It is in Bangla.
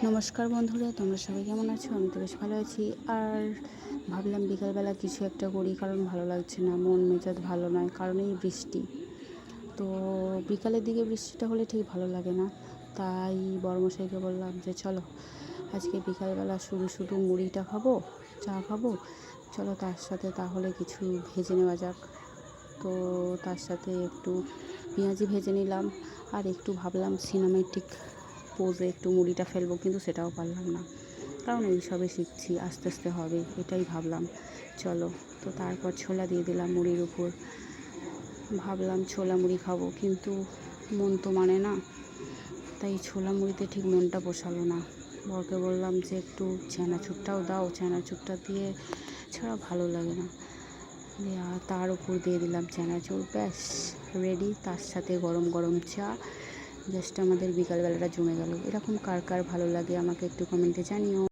নমস্কার বন্ধুরা, তোমরা সবাই কেমন আছো? আমি তো বেশ ভালো আছি। আর ভাবলাম বিকালবেলা কিছু একটা করি, কারণ ভালো লাগছে না, মন মেজাজ ভালো নয়, কারণ এই বৃষ্টি। তো বিকালের দিকে বৃষ্টিটা হলে ঠিক ভালো লাগে না। তাই বড়মশাইকে বললাম যে চলো আজকে বিকালবেলা শুধু শুধু মুড়িটা খাবো, চা খাবো, চলো তার সাথে তাহলে কিছু ভেজে নেওয়া যাক। তো তার সাথে একটু পেঁয়াজি ভেজে নিলাম, আর একটু ভাবলাম সিনেমেটিক পোজে একটু মুড়িটা ফেলবো, কিন্তু সেটাও পারলাম না, কারণ এইসবে শিখছি, আস্তে আস্তে হবে, এটাই ভাবলাম। চলো, তো তারপর ছোলা দিয়ে দিলাম মুড়ির উপর। ভাবলাম ছোলা মুড়ি খাবো, কিন্তু মন তো মানে না, তাই ছোলা মুড়িতে ঠিক মনটা বসালো না। বরকে বললাম যে একটু চানাচুরটাও দাও, চানাচুরটা দিয়ে ছাড়া ভালো লাগে না। আর তার উপর দিয়ে দিলাম চানাচুর, ব্যাস রেডি। তার সাথে গরম গরম চা, জাস্ট আমাদের বিকালবেলাটা জমে গেল। এরকম কার কার ভালো লাগে আমাকে একটু কমেন্টে জানিও।